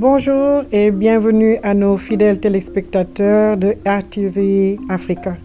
Bonjour et bienvenue à nos fidèles téléspectateurs de RTV Africa.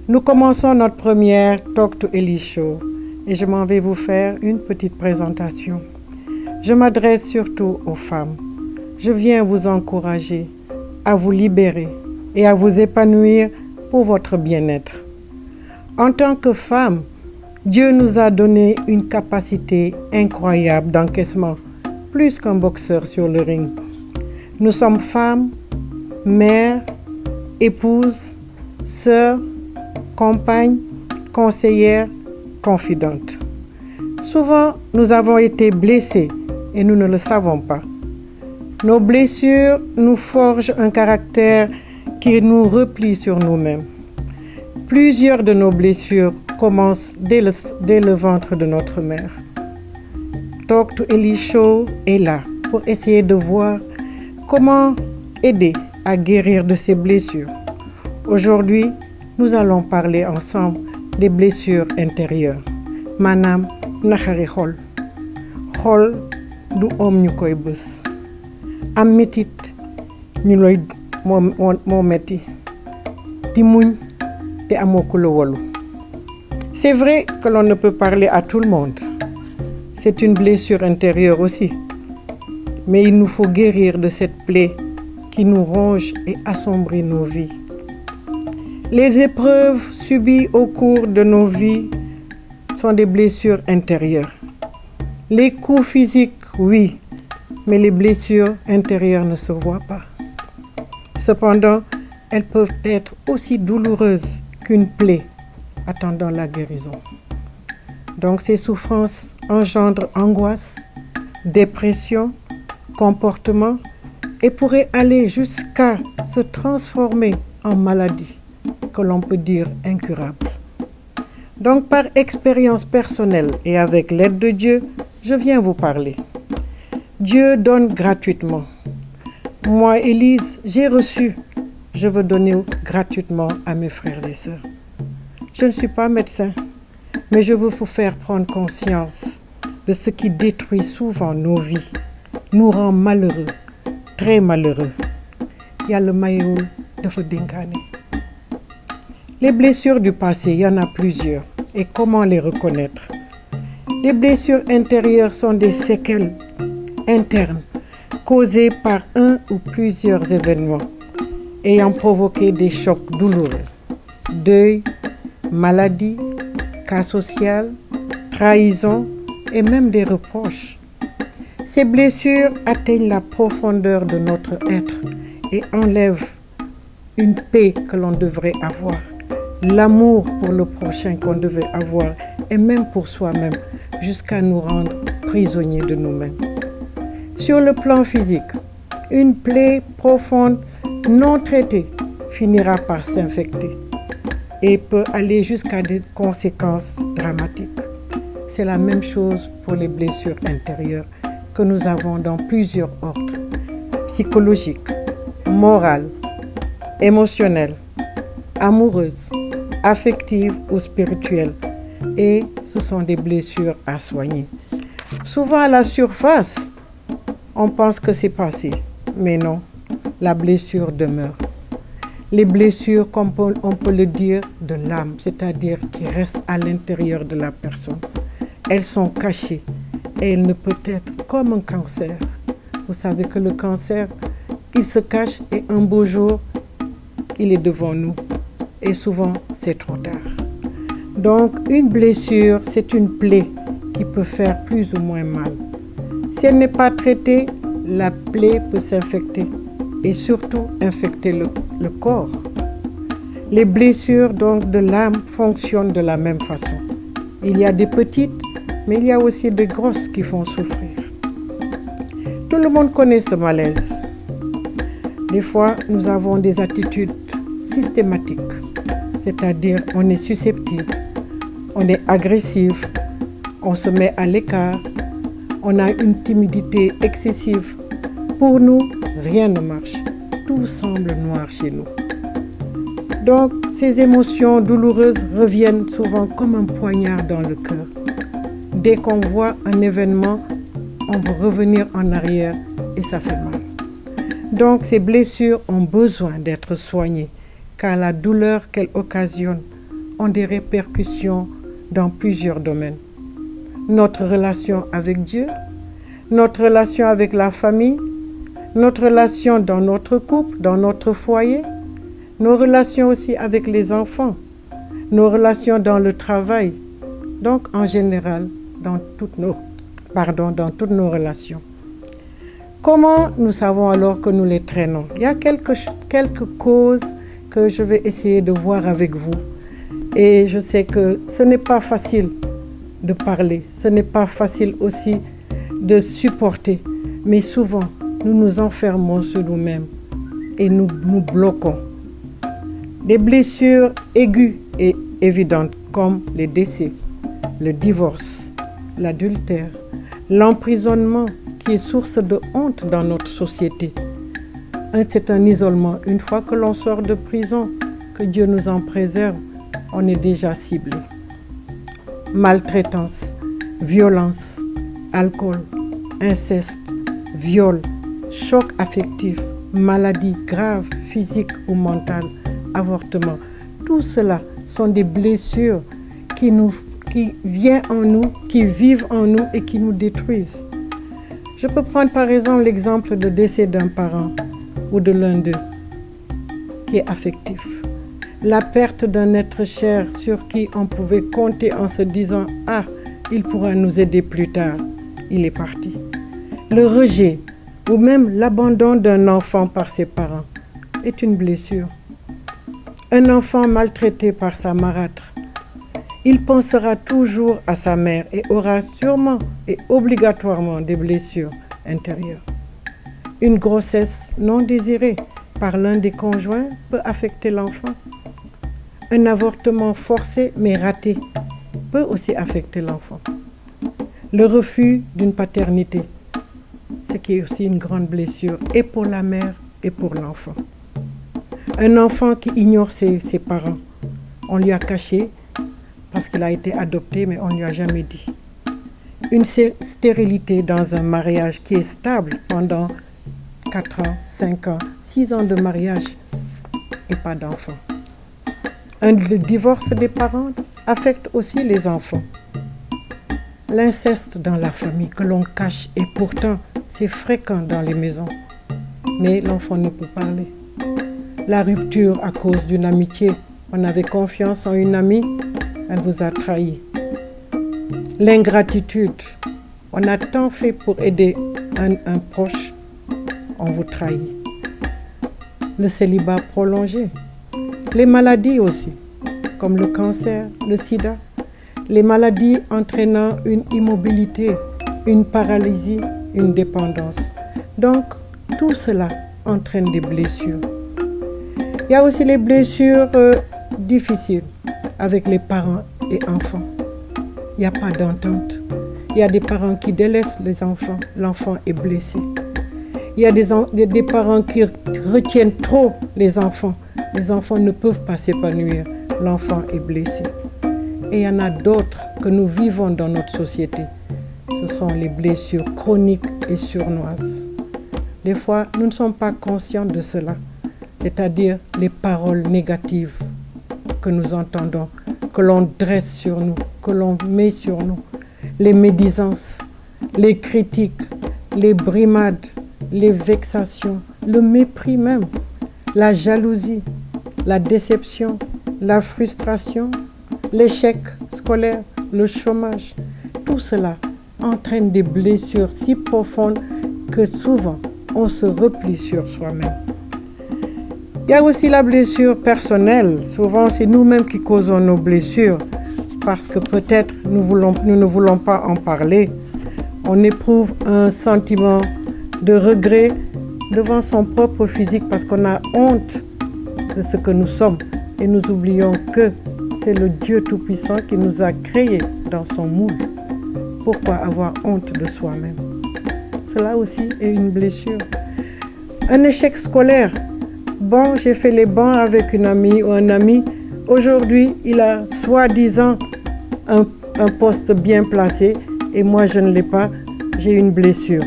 Nous commençons notre première Talk to Elise Show et je m'en vais vous faire une petite présentation. Je m'adresse surtout aux femmes. Je viens vous encourager à vous libérer et à vous épanouir pour votre bien-être. En tant que femme, Dieu nous a donné une capacité incroyable d'encaissement, plus qu'un boxeur sur le ring. Nous sommes femmes, mères, épouses, sœurs, compagnes, conseillères, confidentes. Souvent, nous avons été blessées et nous ne le savons pas. Nos blessures nous forgent un caractère qui nous replie sur nous-mêmes. Plusieurs de nos blessures commencent dès le ventre de notre mère. Talk to Elise Show est là pour essayer de voir comment aider à guérir de ces blessures. Aujourd'hui, nous allons parler ensemble des blessures intérieures. Maanaam naxari xol. Xol du ñu koy bës. Am metit ñu lay moo metti. Di muñ te amoo ku la wolu. C'est vrai que l'on ne peut parler à tout le monde. C'est une blessure intérieure aussi. Mais il nous faut guérir de cette plaie qui nous ronge et assombrit nos vies. Les épreuves subies au cours de nos vies sont des blessures intérieures. Les coups physiques, oui, mais les blessures intérieures ne se voient pas. Cependant, elles peuvent être aussi douloureuses qu'une plaie attendant la guérison. Donc ces souffrances engendrent angoisse, dépression, comportement et pourraient aller jusqu'à se transformer en maladie que l'on peut dire incurable. Donc par expérience personnelle et avec l'aide de Dieu, je viens vous parler. Dieu donne gratuitement. Moi, Elise, j'ai reçu. Je veux donner gratuitement à mes frères et sœurs. Je ne suis pas médecin, mais je veux vous faire prendre conscience de ce qui détruit souvent nos vies, nous rend malheureux, très malheureux. Yàlla mayewul dafa dénkaane. Les blessures du passé, il y en a plusieurs. Et comment les reconnaître? Les blessures intérieures sont des séquelles internes causées par un ou plusieurs événements ayant provoqué des chocs douloureux. Deuil, maladie, cas social, trahison et même des reproches. Ces blessures atteignent la profondeur de notre être et enlèvent une paix que l'on devrait avoir, l'amour pour le prochain qu'on devait avoir et même pour soi-même, jusqu'à nous rendre prisonniers de nous-mêmes. Sur le plan physique, une plaie profonde non traitée finira par s'infecter et peut aller jusqu'à des conséquences dramatiques. C'est la même chose pour les blessures intérieures que nous avons dans plusieurs ordres, psychologiques, morales, émotionnelles, amoureuses, affectives ou spirituelles. Et ce sont des blessures à soigner. Souvent à la surface, on pense que c'est passé, mais non, la blessure demeure. Les blessures, comme on peut le dire, de l'âme, c'est-à-dire qui restent à l'intérieur de la personne. Elles sont cachées et elles ne peuvent être comme un cancer. Vous savez que le cancer, il se cache et un beau jour, il est devant nous. Et souvent, c'est trop tard. Donc, une blessure, c'est une plaie qui peut faire plus ou moins mal. Si elle n'est pas traitée, la plaie peut s'infecter et surtout infecter le corps. Les blessures donc de l'âme fonctionnent de la même façon. Il y a des petites, mais il y a aussi des grosses qui font souffrir. Tout le monde connaît ce malaise. Des fois, nous avons des attitudes systématiques, c'est-à-dire on est susceptible, on est agressif, on se met à l'écart, on a une timidité excessive. Pour nous, rien ne marche. Tout semble noir chez nous. Donc, ces émotions douloureuses reviennent souvent comme un poignard dans le cœur. Dès qu'on voit un événement, on veut revenir en arrière et ça fait mal. Donc ces blessures ont besoin d'être soignées, car la douleur qu'elles occasionnent ont des répercussions dans plusieurs domaines. Notre relation avec Dieu, notre relation avec la famille, notre relation dans notre couple, dans notre foyer, nos relations aussi avec les enfants, nos relations dans le travail, donc en général dans toutes nos relations. Comment nous savons alors que nous les traînons? Il y a quelques causes que je vais essayer de voir avec vous. Et je sais que ce n'est pas facile de parler, ce n'est pas facile aussi de supporter, mais souvent nous nous enfermons sur nous-mêmes et nous nous bloquons. Des blessures aiguës et évidentes comme les décès, le divorce, l'adultère, l'emprisonnement qui est source de honte dans notre société. C'est un isolement. Une fois que l'on sort de prison, que Dieu nous en préserve, on est déjà ciblé. Maltraitance, violence, alcool, inceste, viol, choc affectif, maladies graves, physiques ou mentales, avortement. Tout cela sont des blessures qui viennent en nous, qui vivent en nous et qui nous détruisent. Je peux prendre par exemple l'exemple de décès d'un parent ou de l'un d'eux qui est affectif. La perte d'un être cher sur qui on pouvait compter en se disant « Ah, il pourra nous aider plus tard », il est parti. Le rejet ou même l'abandon d'un enfant par ses parents est une blessure. Un enfant maltraité par sa marâtre, il pensera toujours à sa mère et aura sûrement et obligatoirement des blessures intérieures. Une grossesse non désirée par l'un des conjoints peut affecter l'enfant. Un avortement forcé mais raté peut aussi affecter l'enfant. Le refus d'une paternité, ce qui est aussi une grande blessure et pour la mère et pour l'enfant. Un enfant qui ignore ses parents, on lui a caché parce qu'il a été adopté mais on ne lui a jamais dit. Une stérilité dans un mariage qui est stable pendant 4 ans, 5 ans, 6 ans de mariage et pas d'enfant. Le divorce des parents affecte aussi les enfants. L'inceste dans la famille que l'on cache et pourtant c'est fréquent dans les maisons. Mais l'enfant ne peut parler. La rupture à cause d'une amitié. On avait confiance en une amie, elle vous a trahi. L'ingratitude. On a tant fait pour aider un proche, on vous trahit. Le célibat prolongé. Les maladies aussi, comme le cancer, le sida. Les maladies entraînant une immobilité, une paralysie, une dépendance. Donc, tout cela entraîne des blessures. Il y a aussi les blessures difficiles avec les parents et enfants. Il n'y a pas d'entente. Il y a des parents qui délaissent les enfants. L'enfant est blessé. Il y a des parents qui retiennent trop les enfants. Les enfants ne peuvent pas s'épanouir. L'enfant est blessé. Et il y en a d'autres que nous vivons dans notre société. Ce sont les blessures chroniques et sournoises. Des fois, nous ne sommes pas conscients de cela. C'est-à-dire les paroles négatives que nous entendons, que l'on dresse sur nous, que l'on met sur nous. Les médisances, les critiques, les brimades, les vexations, le mépris même, la jalousie, la déception, la frustration, l'échec scolaire, le chômage. Tout cela entraîne des blessures si profondes que souvent on se replie sur soi-même. Il y a aussi la blessure personnelle. Souvent, c'est nous-mêmes qui causons nos blessures parce que peut-être nous ne voulons pas en parler. On éprouve un sentiment de regret devant son propre physique parce qu'on a honte de ce que nous sommes et nous oublions que c'est le Dieu Tout-Puissant qui nous a créés dans son moule. Pourquoi avoir honte de soi-même? Cela aussi est une blessure. Un échec scolaire. Bon, j'ai fait les bancs avec une amie ou un ami. Aujourd'hui, il a soi-disant un poste bien placé et moi je ne l'ai pas. J'ai une blessure.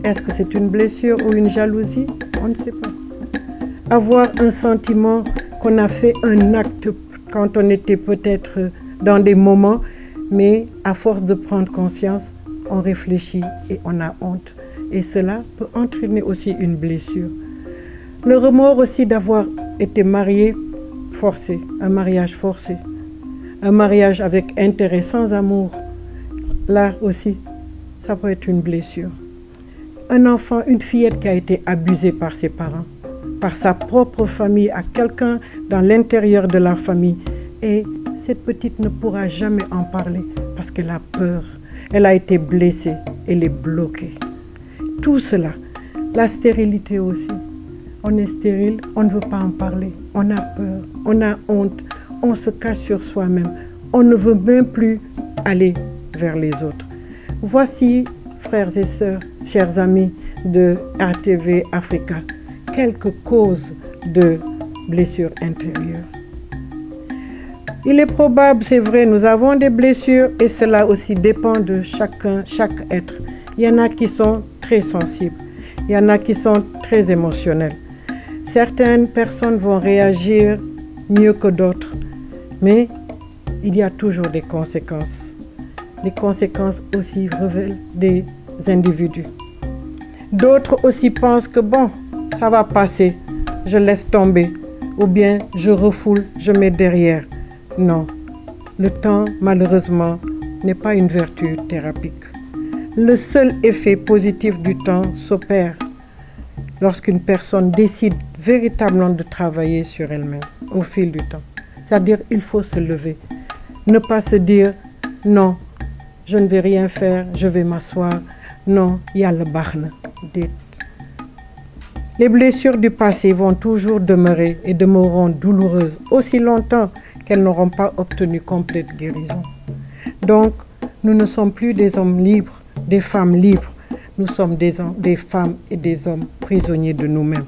Est-ce que c'est une blessure ou une jalousie? On ne sait pas. Avoir un sentiment qu'on a fait un acte quand on était peut-être dans des moments, mais à force de prendre conscience, on réfléchit et on a honte. Et cela peut entraîner aussi une blessure. Le remords aussi d'avoir été marié forcé, un mariage forcé, un mariage avec intérêt sans amour. Là aussi, ça peut être une blessure. Un enfant, une fillette qui a été abusée par ses parents, par sa propre famille, à quelqu'un dans l'intérieur de la famille. Et cette petite ne pourra jamais en parler parce qu'elle a peur. Elle a été blessée, elle est bloquée. Tout cela, la stérilité aussi. On est stérile, on ne veut pas en parler. On a peur, on a honte, on se cache sur soi-même. On ne veut même plus aller vers les autres. Voici, frères et sœurs, chers amis de RTV Africa, quelques causes de blessures intérieures. Il est probable, c'est vrai, nous avons des blessures et cela aussi dépend de chaque être. Il y en a qui sont très sensibles, il y en a qui sont très émotionnels. Certaines personnes vont réagir mieux que d'autres, mais il y a toujours des conséquences. Les conséquences aussi révèlent des individus. D'autres aussi pensent que bon, ça va passer, je laisse tomber, ou bien je refoule, je mets derrière. Non, le temps, malheureusement, n'est pas une vertu thérapeutique. Le seul effet positif du temps s'opère lorsqu'une personne décide véritablement de travailler sur elle-même au fil du temps. C'est-à-dire, il faut se lever. Ne pas se dire, non, je ne vais rien faire, je vais m'asseoir. Non, il y a le barne. Les blessures du passé vont toujours demeurer et demeureront douloureuses aussi longtemps qu'elles n'auront pas obtenu complète guérison. Donc, nous ne sommes plus des hommes libres, des femmes libres. Nous sommes des femmes et des hommes prisonniers de nous-mêmes.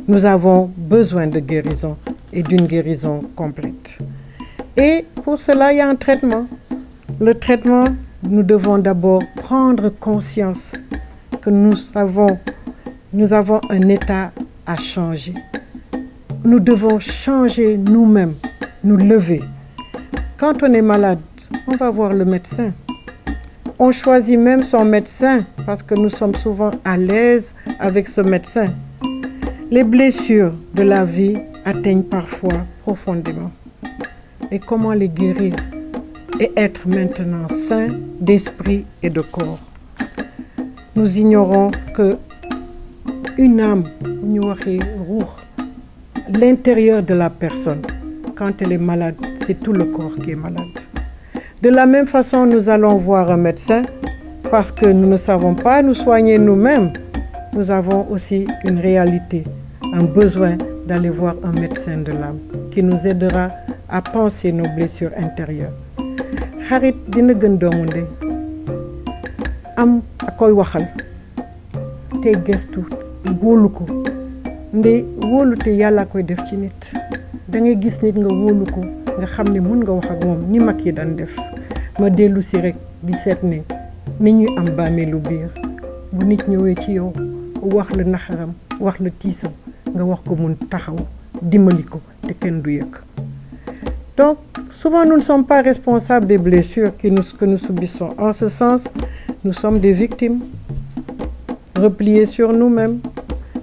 Nous avons besoin de guérison et d'une guérison complète. Et pour cela, il y a un traitement. Le traitement, nous devons d'abord prendre conscience que nous avons un état à changer. Nous devons changer nous-mêmes, nous lever. Quand on est malade, on va voir le médecin. On choisit même son médecin parce que nous sommes souvent à l'aise avec ce médecin. Les blessures de la vie atteignent parfois profondément. Et comment les guérir et être maintenant sain d'esprit et de corps? Nous ignorons que une âme, l'intérieur de la personne, quand elle est malade, c'est tout le corps qui est malade. De la même façon, nous allons voir un médecin parce que nous ne savons pas nous soigner nous-mêmes. Nous avons aussi une réalité, un besoin d'aller voir un médecin de l'âme qui nous aidera à penser nos blessures intérieures. Xarit dina gën doomu ndey am akoy waxal te gestu wóolu ko ndey wóolu te yàlla koy def ci nit da ngay gis nit nga wóolu ko nga xam ne mën nga wax ak moom ni mag yi daan def ma dellu si rek di seet ne ni ñuy am bàmmeelu biir bu nit ñëwee ci yow wax la naxaram wax la tiisam nga wax ko mun taxaw dimbali ko te kenn du yëg. Donc, souvent nous ne sommes pas responsables des blessures que nous subissons. En ce sens, nous sommes des victimes, repliées sur nous-mêmes.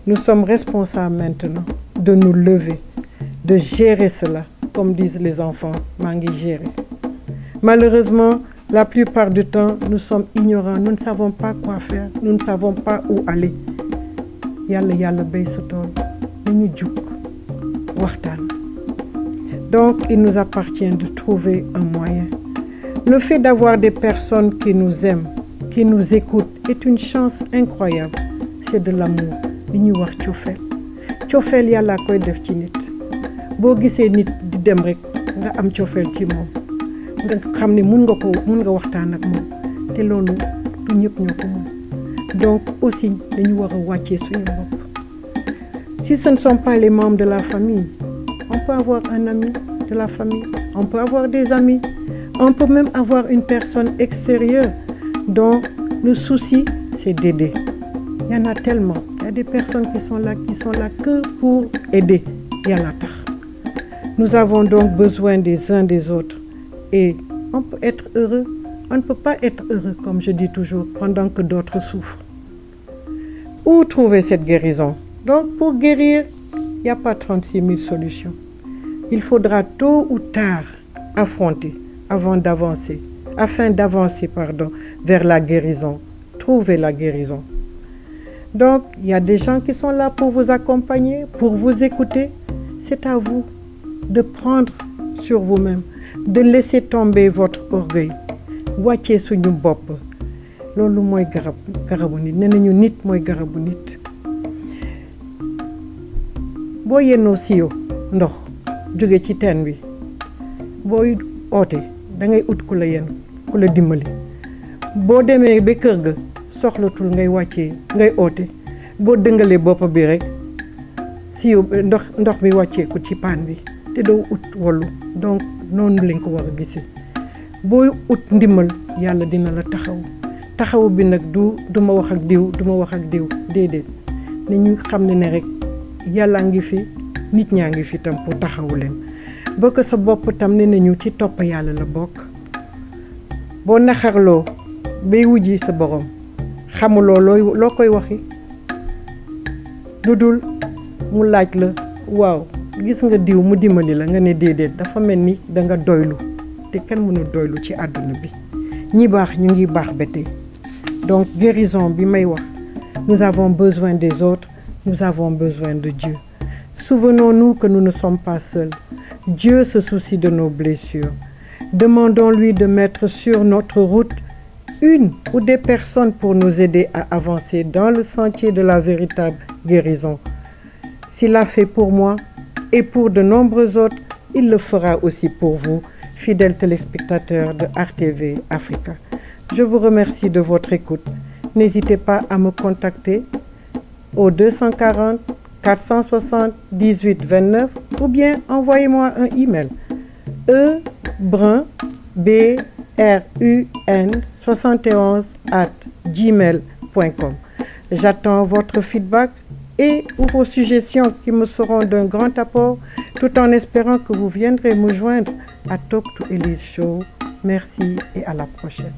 Nous sommes responsables maintenant de nous lever, de gérer cela, comme disent les enfants, mangi gérer. Malheureusement, la plupart du temps, nous sommes ignorants, nous ne savons pas quoi faire, nous ne savons pas où aller. Yalla bay sa tool, ñu juk waxtaan. Donc, il nous appartient de trouver un moyen. Le fait d'avoir des personnes qui nous aiment, qui nous écoutent, est une chance incroyable. C'est de l'amour. Li ñuy wax ciofel. Ciofel yàlla koy def ci nit. Boo gisee nit di dem rek nga am ciofel ci moom. Nga xam ne mun nga waxtaan ak moom. Te loolu du ñëpp ñoo ko mën. Donc aussi dañu war a wàccee suñu bopp. Si ce ne sont pas les membres de la famille, on peut avoir un ami de la famille, on peut avoir des amis, on peut même avoir une personne extérieure dont le souci, c'est d'aider. Il y en a tellement. Il y a des personnes qui sont là que pour aider. Yàlla tax. Nous avons donc besoin des uns des autres. Et on peut être heureux. On ne peut pas être heureux, comme je dis toujours, pendant que d'autres souffrent. Où trouver cette guérison? Donc, pour guérir, il n'y a pas 36 000 solutions. Il faudra tôt ou tard affronter afin d'avancer, vers la guérison. Trouver la guérison. Donc, il y a des gens qui sont là pour vous accompagner, pour vous écouter. C'est à vous de prendre sur vous-même, de laisser tomber votre orgueil. Wàccee suñu bopp. Loolu mooy garabu nit. Nee nañu nit mooy garabu nit. Boo yennoo siyo ndox jóge ci teen bi booy oote da ngay ut ku la yenn ku la dimbali. Boo demee ba kër ga soxlatul ngay wàccee ngay oote boo dëngalee bopp bi rek siyo ndox bi wàcceeku ci paan bi te doo ut wallu. Donc noonu lañ ko war a gisee. Booy ut ndimbal yàlla dina la taxaw bi nag du ma wax ak diw déedéet ne ñu xam ne rek yàlla ngi fi nit ñaa ngi fi tam pour taxawu leen bokk sa bopp tam ne nañu ci topp yàlla la bokk. Boo naxarloo bay wujji sa borom xamuloo loo koy waxi lu dul mu laaj la waaw gis nga diw mu dimbali la nga ne déedéet dafa mel ni danga doylu te kenn mënu doylu ci àdduna bi ñi baax ñu ngi baax ba tey. Donc guérison bi may wax, nous avons besoin des autres, nous avons besoin de Dieu. Souvenons-nous que nous ne sommes pas seuls. Dieu se soucie de nos blessures. Demandons-lui de mettre sur notre route une ou des personnes pour nous aider à avancer dans le sentier de la véritable guérison. S'il l'a fait pour moi et pour de nombreux autres, il le fera aussi pour vous, fidèles téléspectateurs de RTV Africa. Je vous remercie de votre écoute. N'hésitez pas à me contacter au 240 460 18 29 ou bien envoyez-moi un email ebrun7171@gmail.com. J'attends votre feedback et ou vos suggestions qui me seront d'un grand apport, tout en espérant que vous viendrez me joindre à Talk to Elise Show. Merci et à la prochaine.